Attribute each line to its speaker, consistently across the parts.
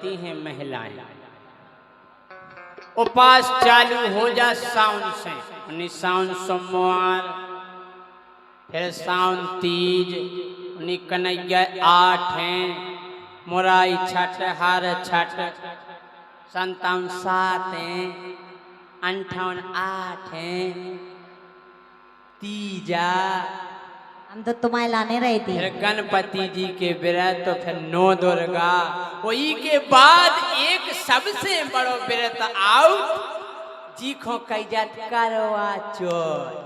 Speaker 1: करती हैं महिलाएं। उपास चालू हो जा सावन से, उन्हीं सावन सोमवार, फिर सावन तीज, उन्हीं कन्हैया 8 हैं, मुराई छठ, हार छठ, 57 7 हैं, 58 8 हैं, तीजा,
Speaker 2: हम तो तुम्हें लाने रहे थे।
Speaker 1: फिर गणपति जी के व्रत, तो फिर 9 दुर्गा, वही के बाद एक सबसे बड़ो व्रत आओ जीखो कई जात करवा चौथ।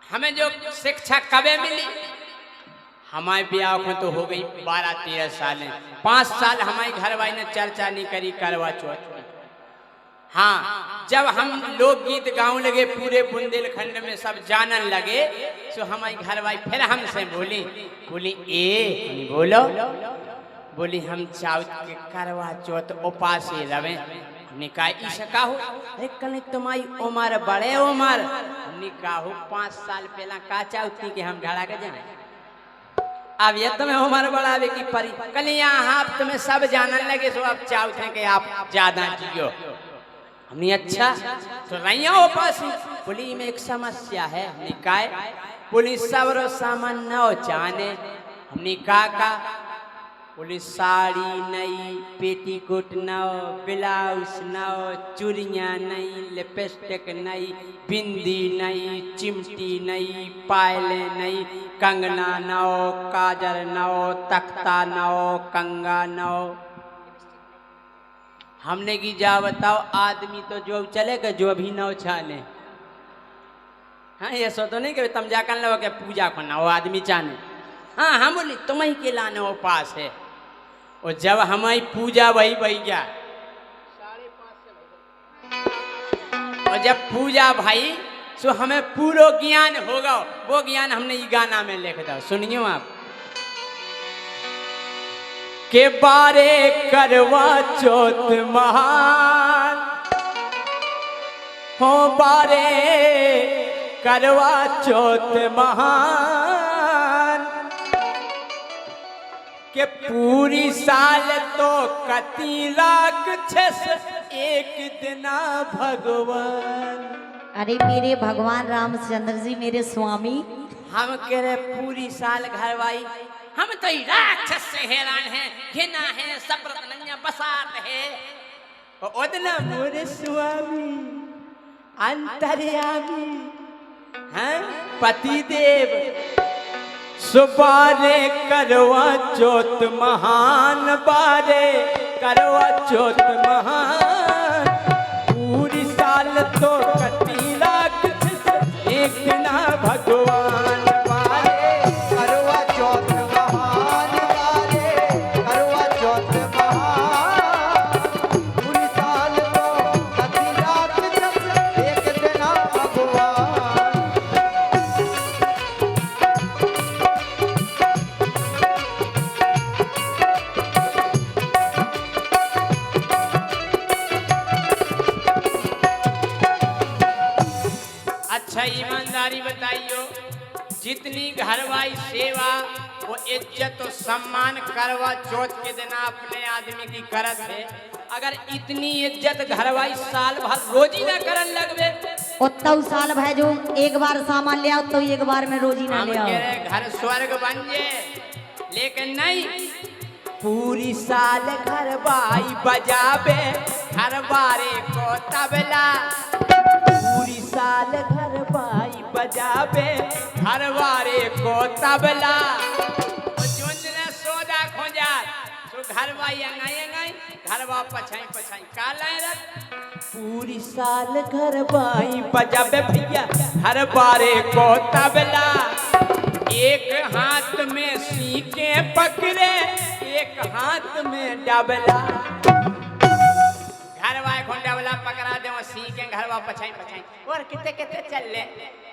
Speaker 1: हमें जो शिक्षा कबे मिली, हमारे ब्याह में तो हो गई 12-13 साल, 5 साल हमारे घर वाली ने चर्चा नहीं करी करवा चौथ की। हाँ, जब हम लोकगीत गाँव लगे पूरे बुंदेलखंड में सब जानन लगे, तो हमारी घरवाली फिर हमसे बोली ए बोलो, बोली हम चावत के करवा चौथ उपास ही रवे। हमने कहा ईशा हो, अरे कल तुम्हारी उम्र बड़े उम्र, हमने कहा 5 साल पहला का चाहती कि हम ढड़ा के जाए, अब ये तुम्हें उम्र बढ़ावे की परी, कल यहाँ आप तुम्हें सब जानन लगे, तो अब चाहते हैं कि आप ज्यादा जियो। हमने अच्छा तो रैया उपास, बोली में एक समस्या है। हमने कहा, बोली सबरो सामान न जाने। हमने कहा, बोली साड़ी नहीं, पेटीकोट न हो, ब्लाउज न हो, चूड़ियाँ नहीं, लिपस्टिक नहीं, बिंदी नहीं, चिमटी नहीं, पायले नहीं, कंगना न हो, काजल न हो, तख्ता न हो, कंगा न हो। हमने की जा बताओ, आदमी तो जो चलेगा जो भी न उछाले। हाँ, ये सो तो नहीं कि तुम जाकर लो के पूजा करना वो आदमी चाहने। हाँ, हम बोली तुम्हें के लाने उपास है, और जब हमारी पूजा वही गया, और जब पूजा भाई सो हमें पूरा ज्ञान होगा। वो ज्ञान हमने ये गाना में लिख दो, सुनियो आप। के बारे करवा चौथ महान हो, बारे करवा चौथ महान, के पूरी साल तो कती राक्षस एक दिना भगवान।
Speaker 2: अरे मेरे भगवान रामचंद्र जी, मेरे स्वामी,
Speaker 1: हम कह रहे पूरी साल घरवाई, हम तो राक्षस से हैरान हैं, घिना है, सप्रत नंगा बसात है। ओदना मोरे स्वामी अंतर्यामी हैं पति देव, सुबारे करवा चौथ महान, बारे करवा चौथ महान, पूरी साल तो कटी राक्षस एक ना भगवान। ईमानदारी बताइयो, जितनी घरवाई सेवा वो इज्जत और सम्मान करवा चौथ के दिन अपने आदमी की करत है, अगर इतनी इज्जत घरवाई साल भर रोजी ना करन लगवे,
Speaker 2: उतना साल भाई जो एक बार सामान ले आओ तो एक बार में रोजी ना ले आओ।
Speaker 1: घर स्वर्ग बन जे, लेकिन नहीं, पूरी साल घरवाई बजावे घरवारे को तबला, पूरी साल घरवाई बजावे घरवारे को तबला। सोदा खोजा तो घरवाई अंगाई घरवा पछाई काला रख, पूरी साल घरवाई बजावे भैया घरवारे को तबला। एक हाथ में सीके पकड़े, एक हाथ में डबला, घरवा डबला पकड़ा दे, सीखे घरवा पछाई और कितने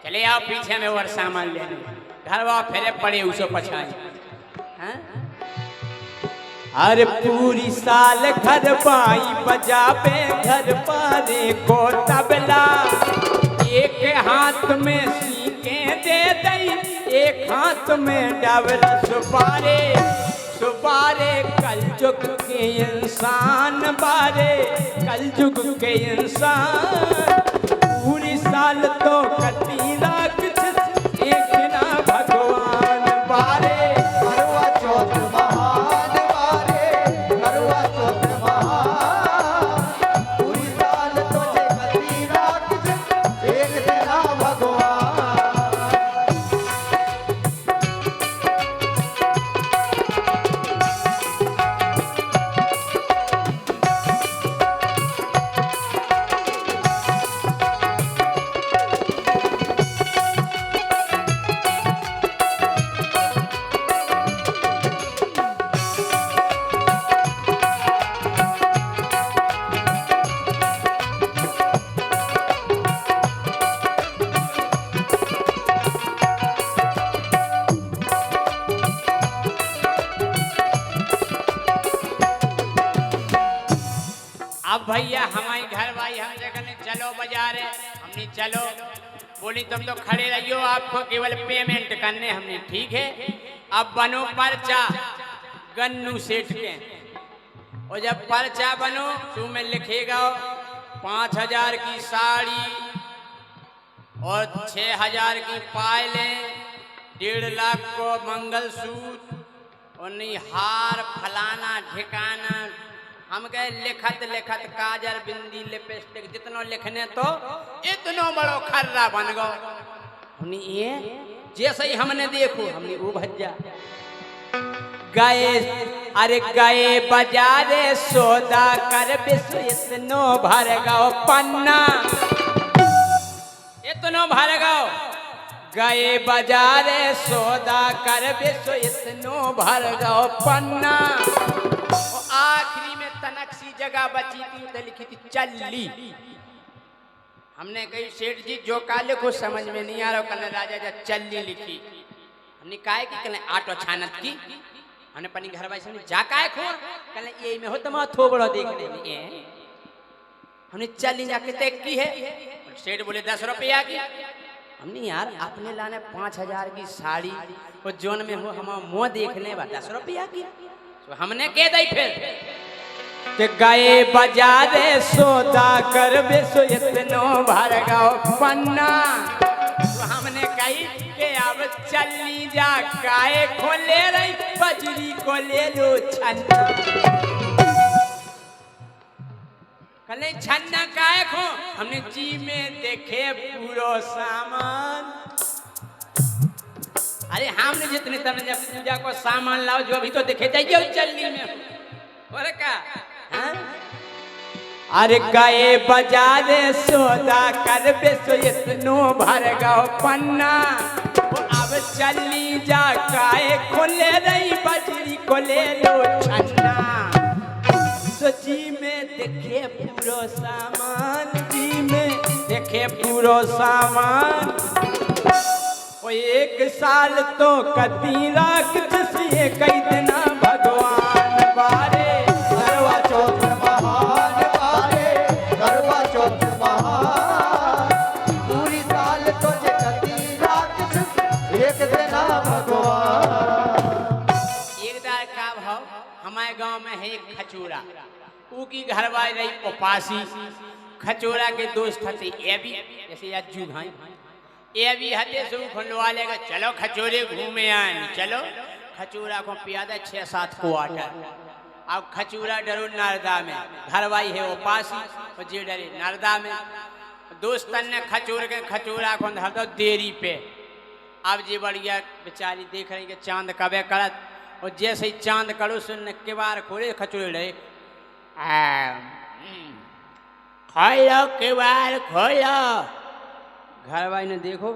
Speaker 1: चले आओ पीछे में और सामान लेने, घरवा फेरे पड़े उसो पछाई। अरे पूरी साल घरवाई बजावे घरवारे को तबला, एक हाथ में सीखे दे दई, एक हाथ में डबला, सुपारे कल युग के इंसान बारे, कल युग के इंसान। पूरी साल तो कटी राख एक ना भगवान बारे।
Speaker 3: करवा चौथ महान बारे, करवा चौथ महान। पूरी साल तुझे कटी राख एक तेरा भगवान।
Speaker 1: अब भैया हमारे घर भाई हम जगह चलो बाजार है, हमने चलो बोली तुम तो खड़े रहियो, आपको केवल पेमेंट करने। हमने ठीक है। अब बनो पर्चा गन्नू सेठ के, और जब पर्चा बनो तो में लिखेगा 5,000 की साड़ी और 6,000 की पायलें, 1.5 लाख को मंगलसूत्र और नहीं हार फलाना ठिकाना। हम कहे लिखत लिखत काजर बिंदी लिपस्टिक जितनो लिखने तो इतनो बड़ो खर्रा बन गो। हमने ये जैसे ही हमने देखो हमने वो भज्जा गए। अरे गए बाजारे सौदा कर विश्व इतनो भर गो पन्ना, इतनो भर गो। गए बाजारे सौदा कर विश्व इतनो भर गो पन्ना। आखिरी में तनक-सी जगह बची थी तो लिखी थी चल्ली। हमने कही सेठ जी जो काले को समझ में नहीं आ रहा, कल राजा जा चल्ली लिखी। हमने कहा कि कल आटो छानत की। हमने पनी घर वाले से जा काहे खोर कल ये में हो तुम थोबड़ो देखने में ये। हमने चल्ली जाके तय की है। सेठ बोले 10 रुपया की। हमने यार अपने लाने 5,000 की साड़ी और जोन में हो हम मुँह देखने बा 10 रुपया की। तो हमने कह दी फिर कि गए बाजारे सौदा कर बेसो इतनो भर गो पन्ना। तो हमने कही कि अब चलनी जा काहे खोले रही बजरी को ले लो छन्ना। कले छन्ना काहे खो। हमने जी में देखे पूरा सामान। अरे हमने जितने तब जब पूजा को सामान लाओ जो अभी तो देखे जाइए चलनी में और क्या। अरे गए बाजारे सौदा कर बेसो इतनो भर गो पन्ना। अब चलनी जा काहे खोले रही बजरी को ले लो छन्ना। जी में देखे पूरा सामान, जी में देखे पूरा सामान। वो 1 साल तो कती राख जिसे कई दिना भगवान बारे।
Speaker 3: करवा चौथ महान बारे, करवा चौथ महान। पूरी साल तुझे कटी राख एक तेरा भगवान।
Speaker 1: एक दार का भाव हमारे गांव में है एक खचूरा। ऊ की घरवाली रही उपासी। खचूरा के दोस्त थे ये भी जैसे अज्जू भाई ये भी हते सु खंडवा लेगा चलो खचूरे घूमे आए। चलो खचूरा को पियादा 6-7 क्वार्टर। अब खचूरा डरो नारदा में, घरवाई है उपासी और जे डरे नारदा में। दोस्तन ने खचूर के खचूरा को धर दो देरी पे। अब जी बढ़िया बेचारी देख रही कि चांद कबे करत, और जैसे ही चांद करो सुन के बार खोले खचूरे रहे खोलो के बार खोलो। घर वाले ने देखो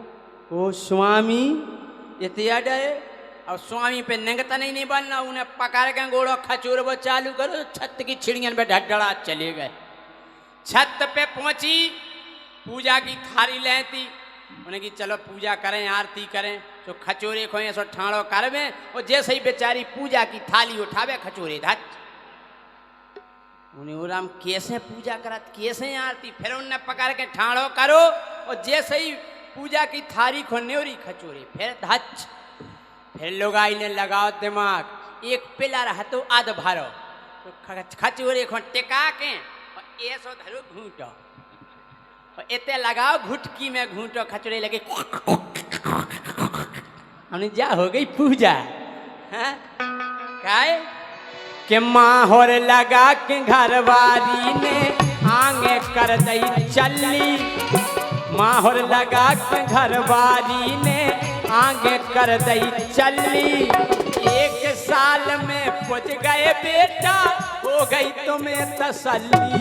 Speaker 1: वो स्वामी इतना डरे। और स्वामी पे नंगता नहीं बनना, उन्हें पकड़ के गोड़ो खचूर वो चालू करो। छत की छिड़ियन पे ढड़ात चले गए। छत पे पहुंची, पूजा की थाली लेती। उन्हें कि चलो पूजा करें आरती करें। तो खचूरे खोए सो ठाणो करवे, और जैसे ही बेचारी पूजा की थाली उठावे खचूरे धच। उन्हें राम कैसे पूजा करत कैसे आरती, फिर उन्हें पकड़ के ठाणो करो, और जैसे ही पूजा की थाली को न्योरी खचूरे फिर धच। फिर लोग आई ने लगाओ दिमाग, एक पिलर हतो आध भरो, तो खचूरे को टिका के और ऐसो धरो घूटो और इतने लगाओ घुटकी में घूटो खचूरे लगे हमने जा हो गई पूजा हाँ काय के माहौर लगा के घरवारी ने आगे कर दई चली माहौर लगा के घरवारी ने आगे कर दई चली 1 साल में पहुंच गए बेटा हो गई तुम्हें तसल्ली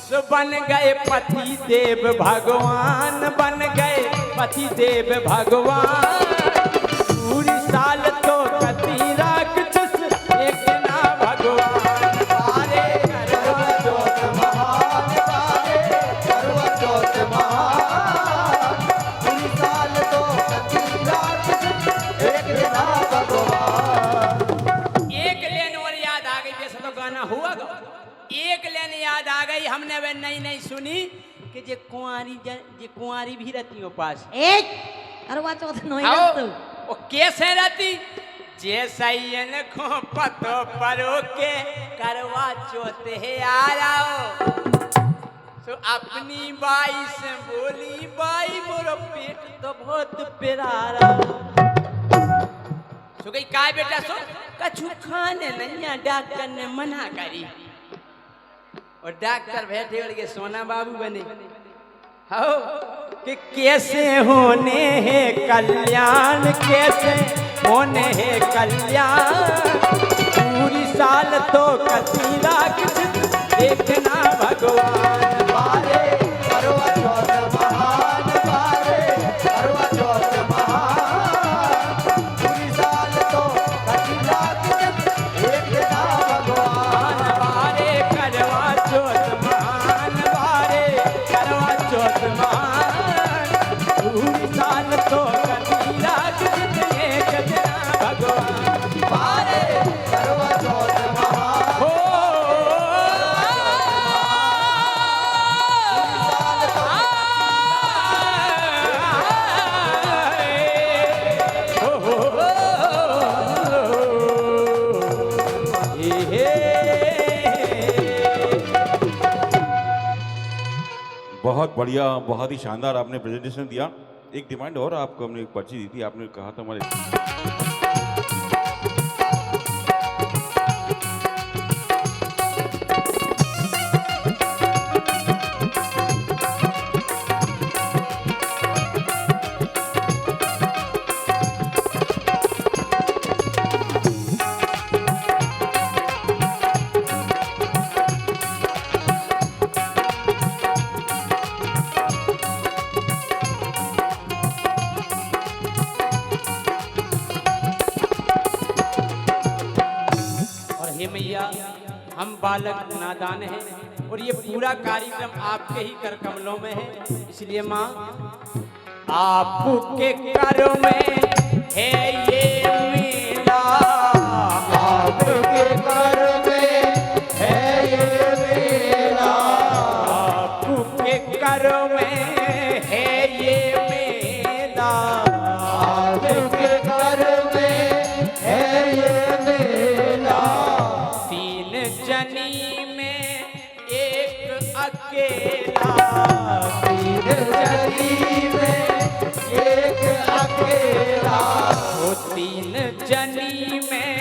Speaker 1: सो बन गए पति देव भगवान बन गए पति देव भगवान पूरी साल तो कति राक्षस एक ना भगवान
Speaker 3: बारे करवा चौथ महान बारे करवा चौथ महान पूरी साल तो कति राक्षस एक ना भगवान।
Speaker 1: एक लेन और याद आ गई जैसा तो गाना हुआ तो एक लेन याद आ गई हमने वे नई सुनी कि जे कुंवारी भी रहती हो पास
Speaker 2: एक करवा चौथ नहीं
Speaker 1: आओ
Speaker 2: रखतो
Speaker 1: वो कैसे रहती जैसा इन को पतो परो के करवा चौथ है आ रहा तो अपनी बाई से बोली बाई मोरो पेट तो बहुत प्यारा सो गई काय बेटा सो कछु खाने नहीं डॉक्टर ने मना करी और डॉक्टर बैठे के सोना बाबू बने हो कि कैसे होने हैं कल्याण कैसे होने हैं कल्याण पूरी साल तो कति राक्षस देखना भगवान
Speaker 3: बारे करवा चौथ महान बारे करवा चौथ महान पूरी साल तो कति राक्षस एक ना भगवान।
Speaker 1: बारे करवा चौथ महान बारे करवा चौथ महान पूरी साल तो कति राक्षस एक जना भगवान
Speaker 3: बारे करवा चौथ महान
Speaker 1: हो
Speaker 4: बहुत बढ़िया बहुत ही शानदार आपने प्रेजेंटेशन दिया। एक डिमांड और आपको हमने एक पर्ची दी थी आपने कहा था हमारे
Speaker 1: हे मैया हम बालक नादान हैं और ये पूरा कार्यक्रम आपके ही कर कमलों में है इसलिए माँ आपके करों में है ये मेला
Speaker 3: आपके कर में है ये मेला
Speaker 1: आपके करों में है ये मेला
Speaker 3: आपके कर में है ये मेला
Speaker 1: तीन जनी में एक अकेला
Speaker 3: तीन जनी में एक अकेला
Speaker 1: वो तीन जनी में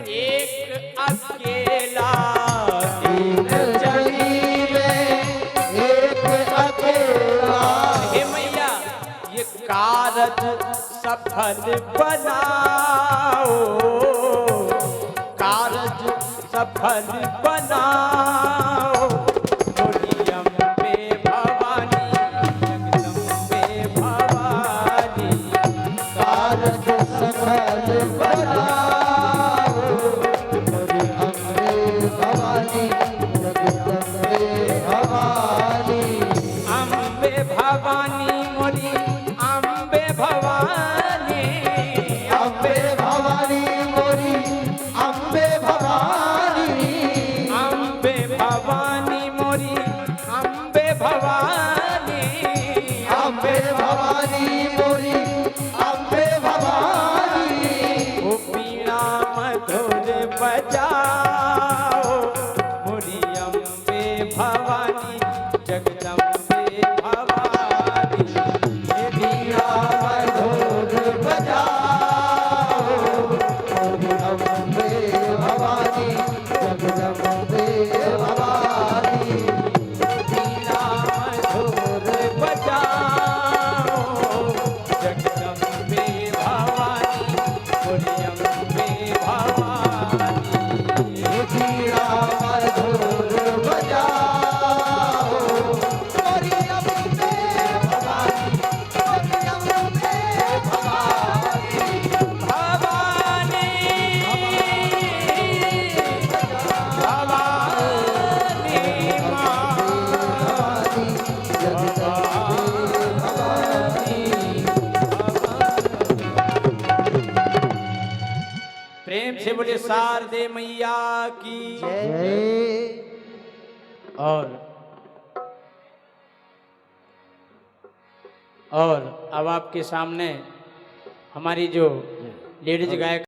Speaker 1: एक अकेला
Speaker 3: तीन जनी में एक अकेला
Speaker 1: हे मैया ये कारज सफल बनाओ कारज सफल बनाओ बोली अम्बे भवानी जगदम्बे भवानी
Speaker 3: कारज सफल बनाओ बोले अम्बे भवानी जगदम्बे भवानी
Speaker 1: अम्बे भवानी मोरी अम्बे भवानी
Speaker 3: अम्बे भवानी मोरी अम्बे भवानी
Speaker 1: अम्बे भवानी मोरी अम्बे भवानी
Speaker 3: अम्बे भवानी मोरी अम्बे भवानी
Speaker 1: ओ बीणा मधुर बजा शारदे मैया की
Speaker 3: जय
Speaker 1: और अब आपके सामने हमारी जो लेडीज गायक